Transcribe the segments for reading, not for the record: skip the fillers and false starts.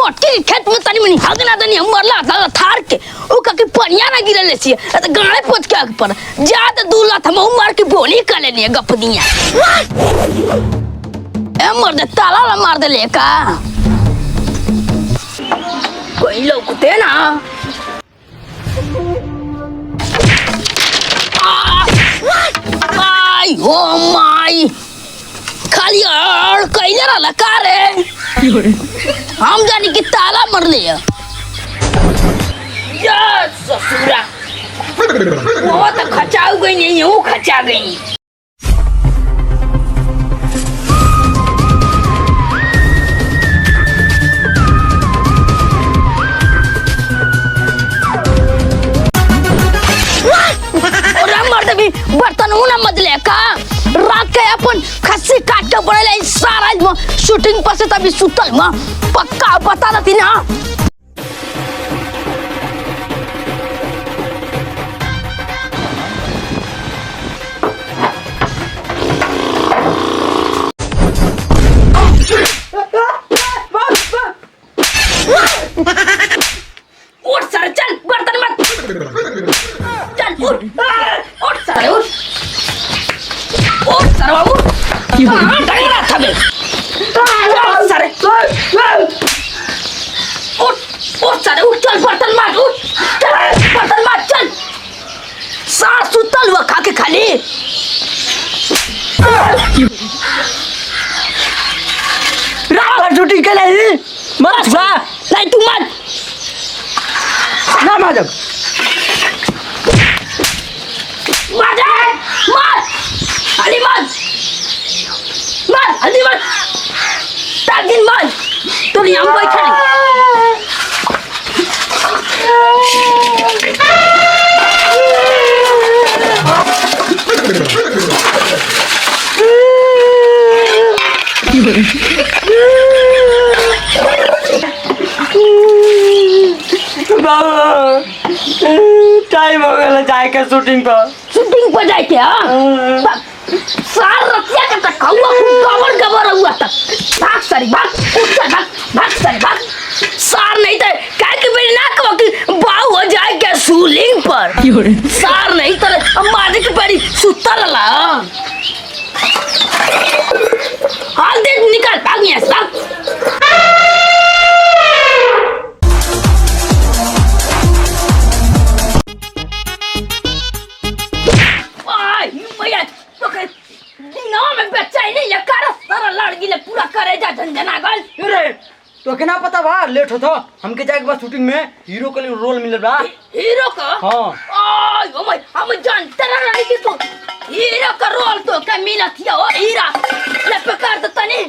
छोटके खेत में तनी मनी हगना तनी मरला था थार के ओ का के पनिया ना गिरले छी त गाड़े पोछ के पर ज्यादा दूला था मैं मार के बोली कर लेनी गपदिया ए मर दे ताला ला मार दे लेका कोई लोग ते ना आई हो माई खाली और कइले रहला का रे हम जानी कि ताला मर ले यस ससुरा वो तो खचाऊ गई नहीं हूँ खचा गई भी बर्तन उना मदले का रात के अपन खस्सी काट के बनेले सारा में शूटिंग पर से तभी सुतल में पक्का बता देती ना उठ सर चल बर्तन मत चल उठ सर बाबू डरी रहा था मैं सर उठ चल बर्तन मार चल सार सुतल हुआ खा के खाली रात छुट्टी के लिए मत नहीं तू मत ना माजब मार अली मार तागिन मार तो यहां बैठा टाइम हो गया जाए के शूटिंग पर जाए के सार रतिया के तक हुआ गबर हुआ तक भाग सारी भाग सार नहीं तो काहे के बेरी ना कहो कि बाऊ हो जाए के शूटिंग पर सार नहीं तो मारे के बेरी सुतल ला हाल दे निकाल भाग यहां से पूरा करेजा झंझना गल अरे तो केना पता बा लेट होता हमके जाके बस शूटिंग में हीरो के लिए रोल मिलल बा हीरो का हां ओय ओ भाई हम जानते रही कि तो हीरो का रोल तो के मिलत हिया ओ हीरा ले पकड़ दे तनी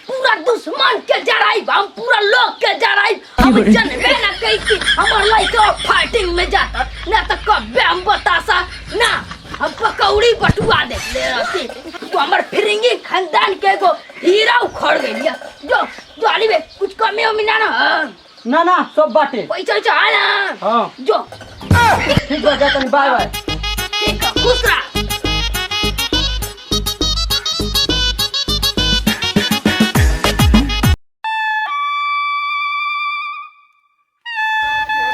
पूरा दुश्मन के जराई हम पूरा लोग के जराई हम जनबे ना कहि कि हमर लइका फाइटिंग में जाता ना तो कबे हम बतासा ना हम पकौड़ी बटुआ दे ले रहती तो हमर फिरंगी खानदान के को हीरा उखड़ गइलिया जो आली बे कुछ कमी हो मिना ना सब बाटे पैसा चाह ना हां जो ठीक बा जा तनी बाय बाय ठीक है खुश रह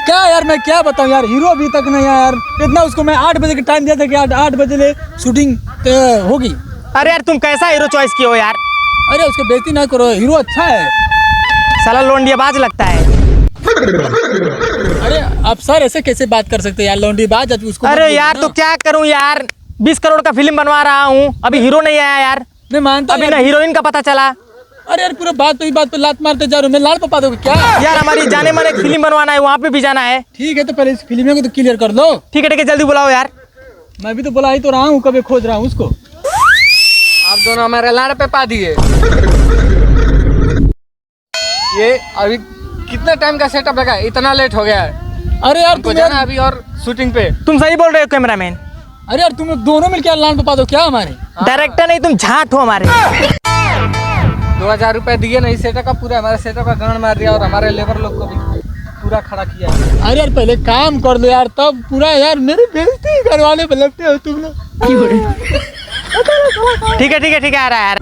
क्या यार मैं क्या बताऊं यार हीरो अभी तक नहीं आया यार इतना उसको मैं 8 बजे का टाइम दिया था कि 8 बजे ले शूटिंग होगी। अरे यार तुम कैसा हीरो चॉइस किए हो यार अरे उसके बेइज्जती ना करो हीरो अच्छा है साला लोंडियाबाज लगता है। अरे आप सर ऐसे कैसे बात कर सकते हैं यार लोंडीबाज उसको अरे यार तो क्या करूं यार 20 करोड़ का फिल्म बनवा रहा हूँ अभी हीरो नहीं आया यार मैं मानता अभी ना हीरोइन का पता चला। अरे यार पूरा बात पे लात मारते जा रहे हो मैं लाल पपा दोगे क्या यार हमारी जाने माने एक फिल्म बनवाना है वहाँ पे भी जाना है। ठीक है तो पहले इस फिल्म को तो क्लियर कर लो। ठीक है जल्दी बुलाओ यार। मैं भी तो बुला ही तो रहा हूँ कभी खोज रहा हूँ उसको। आप दोनों हमारे लाड़ पे पा दिए। ये अभी कितना टाइम का सेटअप लगा इतना लेट हो गया है। अरे यार तुम जाना अभी और शूटिंग पे। तुम सही बोल रहे हो कैमरामैन। अरे यार तुम दोनों मिलकर लाल पपा दो क्या हमारे डायरेक्टर नहीं तुम झाट हो हमारे। 2000 रुपए दिए नहीं सेटअप का पूरा हमारे सेटअप का गांड मार दिया और हमारे लेबर लोग को भी पूरा खड़ा किया। अरे यार पहले काम कर लो यार तब पूरा यार मेरी बेइज्जती करवाने पे लगते हो तुम लोग। ठीक है आ रहा है यार।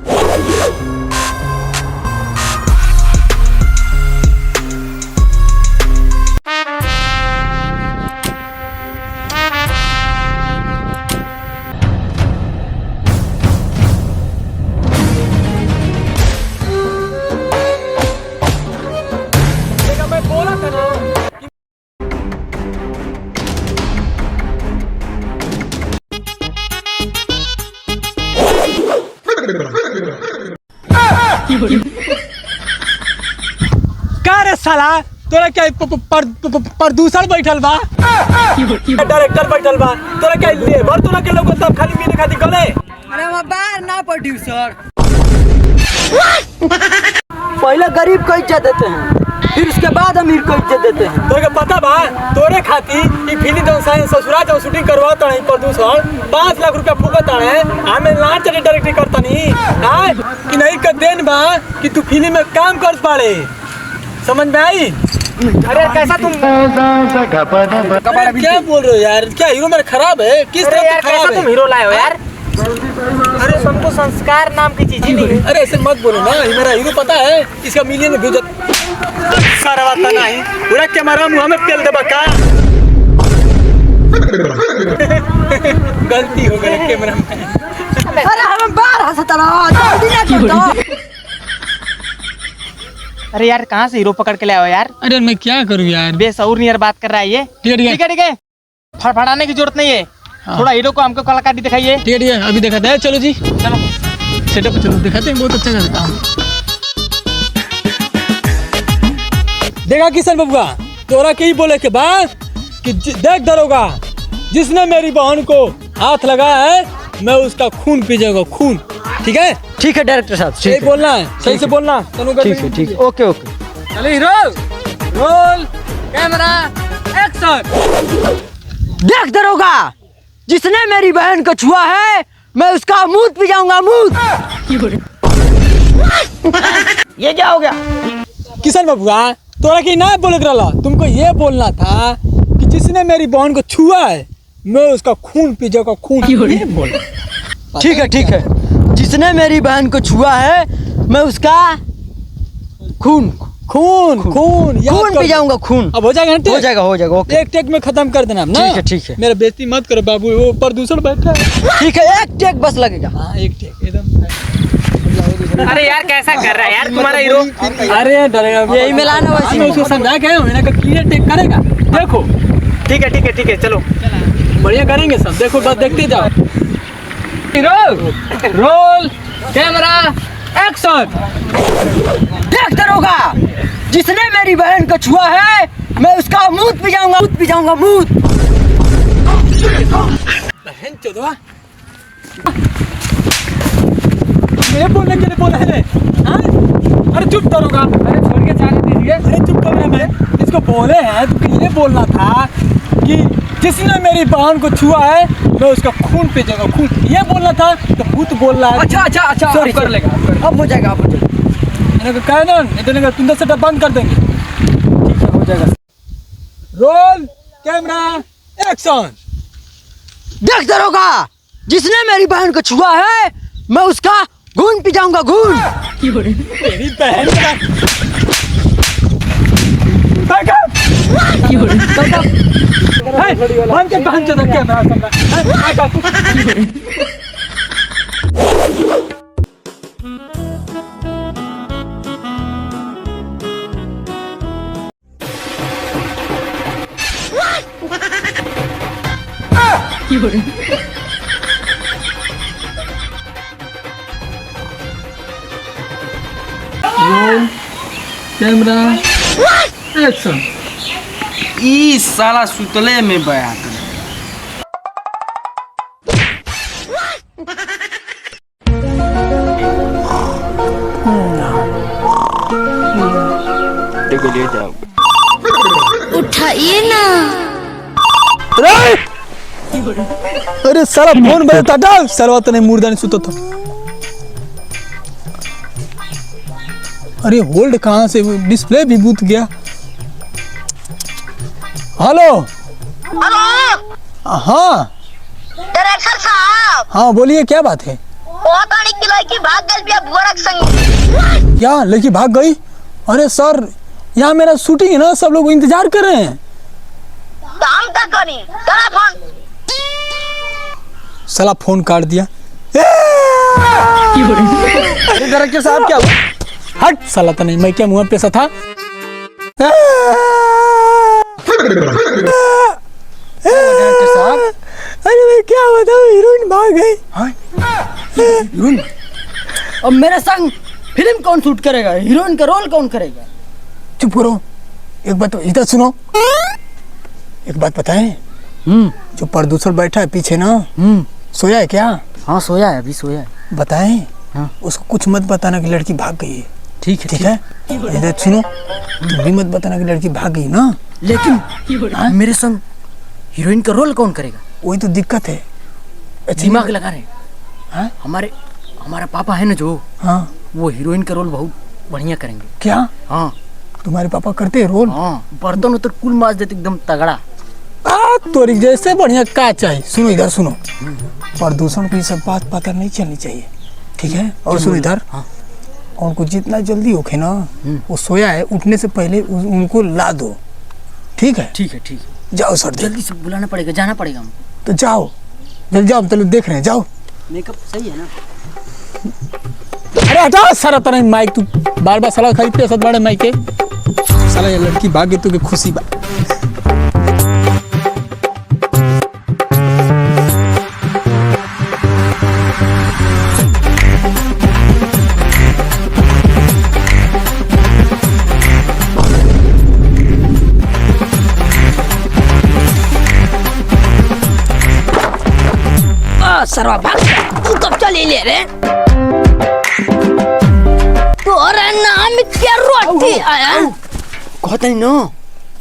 का रे साला तोरा क्या प्रदूषण बैठल बा डायरेक्टर बैठल बा तोरा क्या लेबर तोरा के लोग सब खाली पीने खातिर गले अरे हम बाहर ना प्रोड्यूसर पहले गरीब को इज्जत देते हैं फिर उसके बाद अमीर को इज्जत देते हैं। तोरे पता बा तोरे खातिर ई फिल्म जौन ससुरा जौन शूटिंग करवाता है प्रदूषण 5 लाख रुपया फूकता है हमें लांच डायरेक्टिंग करता नहीं हां कि नहीं का देन बा कि तू फिल्म में काम कर पाड़े समझ में आई। अरे कैसा तुम क्या बोल रहे हो यार क्या हीरो मेरा खराब है किस तरह यार खराब कैसा है? तुम हीरो लाए हो यार अरे तुमको संस्कार नाम की चीज ही नहीं है। अरे ऐसे मत बोलो ना ये मेरा हीरो पता है इसका मिलियन में व्यूज सारा बात नहीं पूरा कैमरा मुंह में पेल दे बका गलती हो गई कैमरा में। अरे हम बाहर हंसता रहा जल्दी ना करता। अरे यार कहाँ से हीरो पकड़ के लाए हो यार अरे मैं क्या करूँ यार बेसउर नहीं यार बात कर रहा है ये ठीक है फड़फड़ाने की जरूरत नहीं है थोड़ा हीरो को हमको कलाकारी दिखाइए ठीक है अभी दिखाते हैं चलो जी चलो सेटअप चलो दिखाते हैं बहुत अच्छा करता हूँ। देखा किशन बबुआ तोरा के ही बोले के बाद कि देख दरोगा जिसने मेरी बहन को हाथ लगाया है मैं उसका खून पी जाऊंगा खून ठीक है डायरेक्टर साहब सही बोलना है सही से बोलना ठीक है ओके ओके चलो हीरो रोल कैमरा एक्शन। देख दरोगा जिसने मेरी बहन को छुआ है मैं उसका मुंह पी जाऊंगा मुंह। ये क्या हो गया किशन बबुआ तोरा की ना बोले रहा तुमको ये बोलना था कि जिसने मेरी बहन को छुआ है मैं उसका खून पी जाऊंगा खून ये बोल ठीक है जिसने मेरी बहन को छुआ है मैं उसका खून खून पी जाऊंगा खून। अब हो जाएगा ना हो जाएगा ओके एक टेक में खत्म कर देना ना ठीक है मेरा बेइज्जती मत करो बाबू वो प्रदूषण बैठा है। ठीक है एक टेक बस लगेगा। हाँ एक टेक एकदम। अरे यार कैसा कर रहा है यार तुम्हारा हीरो अरे डरेगा यही मिलाना वैसे मैं उसको समझा के मैंने कहा क्लियर टेक करेगा देखो ठीक है चलो बढ़िया करेंगे सब देखो बस देखते जाओ हीरो रोल कैमरा एक्शन। देख दरोगा जिसने मेरी बहन को छुआ है मैं उसका मुंह पी जाऊंगा मुंह। बहन चोदवा ये बोलने के लिए बोला है रे हाँ? अरे चुप दरोगा अरे छोड़ के जाने दीजिए अरे चुप करो मैं इसको बोले हैं तो ये बोलना था कि जिसने मेरी बहन को छुआ है मैं उसका खून पी जाऊंगा खून ये बोलना था तो भूत बोल रहा है। अच्छा सॉरी कर लेगा अब हो जाएगा मैंने कहा ना नहीं तो नहीं तुम सेटअप बंद कर देंगे ठीक है हो जाएगा। Roll camera action. देख दरोगा जिसने मेरी बहन को छुआ है मैं उसका खून पी जाऊंगा खून। तेरी बहन का बंद के बहन चोद कैमरा कैमरा एक्शन। ई साला सुतले में बया कर उठाइए ना अरे साला फोन बजा था साला तो नहीं मुर्दा नहीं सुतो था। अरे होल्ड कहाँ से डिस्प्ले भी बूत गया। हेलो हाँ डायरेक्टर साहब हाँ बोलिए क्या बात है। वो कहानी की लड़की भाग गई बिया बुआरक संग क्या लड़की भाग गई। अरे सर यहाँ मेरा शूटिंग है ना सब लोग इंतजार कर रहे हैं। तो हम क्या करी करा फोन साला फोन काट दिया। अरे डायरेक्टर साहब क्या हुआ। हट साला तो नहीं मैं क्या मुंह पे सा था। डायरेक्टर साहब अरे मैं क्या बताऊं हीरोइन भाग गई। हीरोइन अब मेरे संग फिल्म कौन शूट करेगा, हीरोइन का रोल कौन करेगा? चुप करो। एक बात इधर सुनो, एक बात बताएं, जो प्रदूषण बैठा है पीछे ना, सोया है क्या? हाँ सोया है, अभी सोया है। बताएं, हाँ। उसको कुछ मत बताना कि लड़की भाग गई है। ठीक है ठीक है, इधर सुनो, तुम भी मत बताना कि लड़की भाग गई ना। लेकिन मेरे संग हीरोइन का रोल कौन करेगा? वही तो दिक्कत है। अच्छा, दिमाग लगा रहे। हाँ? हमारा पापा है ना जो, हाँ वो हीरोइन का रोल बहुत बढ़िया करेंगे। क्या हाँ तुम्हारे पापा करते हैं रोल? हाँ, बर्तन उतर कुल माज देते एकदम तगड़ा। तोरी जैसे बढ़िया का चाहिए। सुनो इधर सुनो, प्रदूषण की सब बात पता नहीं चलनी चाहिए, ठीक है? और सुनो इधर, हाँ। उनको जितना जल्दी होके ना, वो सोया है, उठने से पहले उनको ला दो, ठीक है? ठीक है ठीक है, जाओ सर, जल्दी से बुलाना पड़ेगा, जाना पड़ेगा हमको। तो जाओ जल्दी जाओ, हम तो लोग देख रहे हैं, जाओ। मेकअप सही है ना? अरे हटा सारा तरह माइक, तू बार बार साला खाली पैसा बड़े माइक के साला, ये लड़की भागे तू के खुशी बा। सरवा भाग, तू कब चली ले रे? तोरा नाम क्या रोटी आया? कहता नहीं ना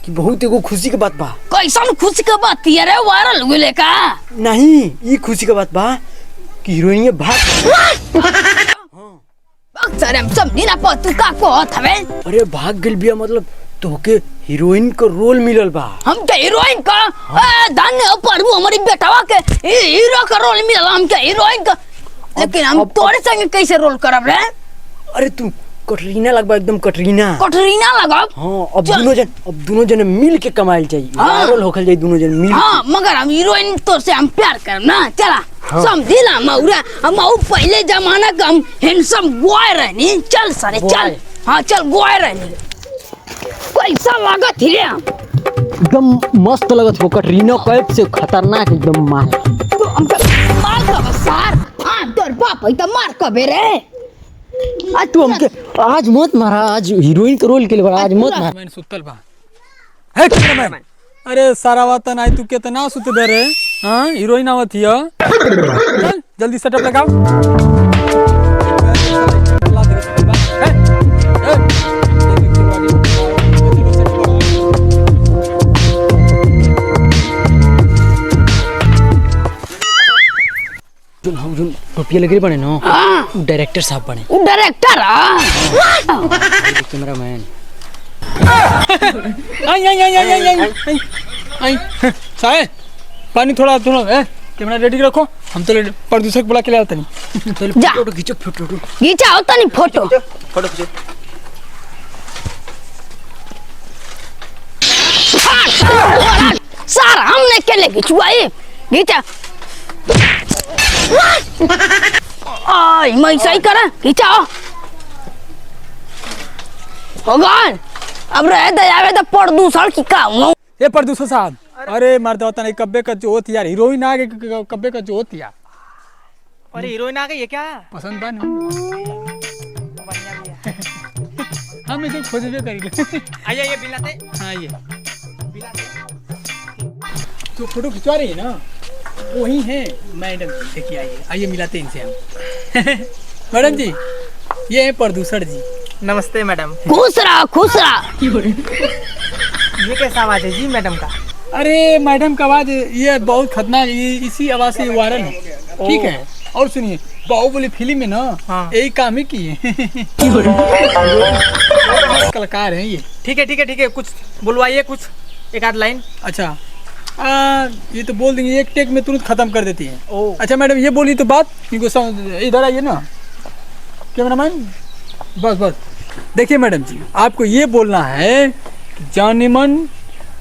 कि बहुत एगो खुशी के बात बा। कैसन खुशी के बात है रे? वायरल हुए का? नहीं, ये खुशी के बात बा कि हीरोइन भाग। सर हम समझी ना पा तू का कहत हवे? अरे भाग गइल बिया, मतलब तोके हीरोइन का रोल मिलल बा। हम के हीरोइन का धन्य प्रभु, हमारी बेटावा के हीरो का रोल मिलल, हम के हीरोइन का। लेकिन हम तोरे संग कैसे रोल करब रे? अरे तू कटरीना लगबा, एकदम कटरीना। कटरीना लगब? हाँ, अब चल। दोनों जने मिल के कमाइल चाहिए, हाँ। रोल होखल जाए दोनों जने मिल। हाँ, मगर हम हीरोइन तो से हम प्यार करब ना, चला। हाँ। समझी ना मौरा, हम पहले जमाना का हम हैंडसम बॉय रहनी। चल सारे चल, हाँ चल बॉय रहनी। कैसा लागत हिरे हम? एकदम मस्त लगत हो, कटरीना कैफ से खतरनाक एकदम मार। तो हम मार कब सार? हाँ तोर बाप है तो मार कबे रे? आज तू हमके आज मत मारा, आज हीरोइन का रोल के लिए आज मत मार। मैंने सुतल बा है कैमरामैन। अरे सारा वतन आई, तू कितना सुत दे रे? हाँ, हीरोइन आवत हिया, चल जल्दी सेटअप लगाओ। जो हम जो टोपिया लगे बने ना, हाँ। डायरेक्टर साहब बने। वो डायरेक्टर कैमरामैन। आई आई आई आई आई आई आई साहे, पानी थोड़ा थोड़ा है, कैमरा रेडी रखो, हम तो प्रदूषक बुला के ले आते नहीं। जा। फोटो खींचो, फोटो खींचा होता नहीं फोटो। फोटो खींचो। सर हमने के ले खिंचवाई, खींचा। आई मैं सही करा, खींचाओ। हो गए, अब रह दे आवे तो प्रदूषण की का हूँ। ये प्रदूषण साहब, अरे मर्द होता नहीं, कब्बे का जो होती यार, हीरोइन आ गई, कब्बे का जो होती यार। अरे हीरोइन आ गई है क्या? पसंद बा हम इसे खोजबे करेंगे। आइए ये बिलाते। हाँ ये तो फोटो खिंचवा रही है ना, वही है मैडम। देखिए आइए आइए, मिलाते हैं इनसे हम। मैडम जी, ये है प्रदूषण जी। नमस्ते मैडम। खुश रहा खुश रहा। ये कैसा आवाज है जी मैडम का? अरे मैडम का आवाज ये बहुत खतरनाक, ये इसी आवाज से वायरल है, ठीक है? और सुनिए, बाहुबली फिल्म में ना, हाँ। यही काम ही किए। कलाकार हैं ये। ठीक है ठीक है ठीक है, कुछ बुलवाइए, कुछ एक आध लाइन। अच्छा ये तो बोल देंगे, एक टेक में तुरंत खत्म कर देती है। ओ अच्छा मैडम, ये बोली तो बात इनको इधर आइए ना, कैमरामैन, बस बस। देखिए मैडम जी, आपको ये बोलना है कि जाने मन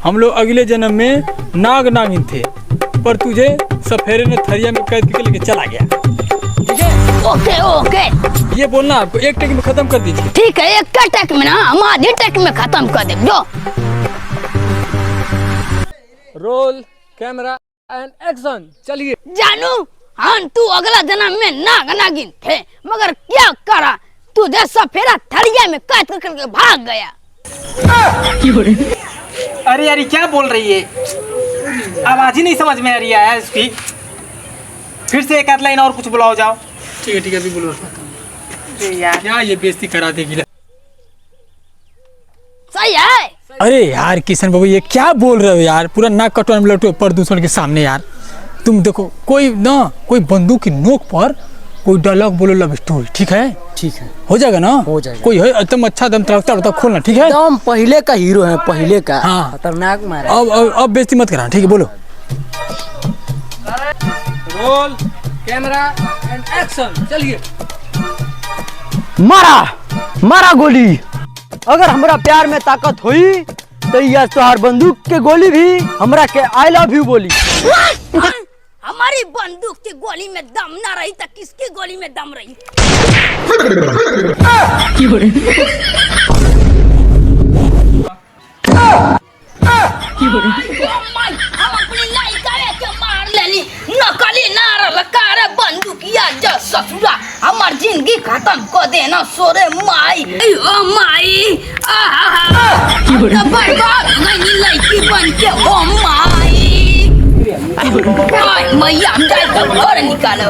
हम लोग अगले जन्म में नाग नागिन थे, पर तुझे सफेरे ने थरिया में कैद करके लेके चला गया, ठीक है? ओके ओके, ये बोलना आपको, एक टेक में खत्म कर दीजिए। ठीक है, एक टेक में ना, हम आधे टेक में खत्म कर दे। जो रोल कैमरा एंड एक्शन, चलिए। जानू हाँ तू अगला जन्म में नाग नागिन थे, मगर क्या करा, तुझे सफेरा थड़िया में कैद करके भाग गया। अरे यार ये क्या बोल रही है, आवाज ही नहीं समझ में आ रही है इसकी। फिर से एक आध लाइन और कुछ बुलाओ जाओ। ठीक है अभी बोलो। यार क्या ये बेइज्जती करा देगी। सही है। अरे यार किशन बाबू ये क्या बोल रहे हो यार, पूरा नाक कटवाने में लटो प्रदूषण के सामने यार। तुम देखो कोई बंदूक की नोक पर कोई डायलॉग बोलो लव स्टोरी, ठीक है? ठीक है, हो जाएगा ना? हो जाएगा। कोई है एकदम अच्छा दम तड़कता खोलना, ठीक है? एकदम पहले का हीरो है, पहले का। हाँ। खतरनाक मारा। अब बेइज्जती मत करना, ठीक है? बोलो। रोल कैमरा एंड एक्शन, चलिए। मारा गोली। अगर हमरा प्यार में ताकत हुई तो यह तोहार बंदूक के गोली भी हमरा के आई लव यू बोली। हमारी बंदूक की गोली में दम ना रही तो किसकी गोली में दम रही? हम अपनी लाइका के मार लेनी, नकली नारा लकारे बंदूकिया जा ससुरा, हमार जिंदगी खत्म कर देना सोरे माई। ओ माई बर्बाद नहीं लड़की बन के, ओ माई मैया हम जाए घर निकालो।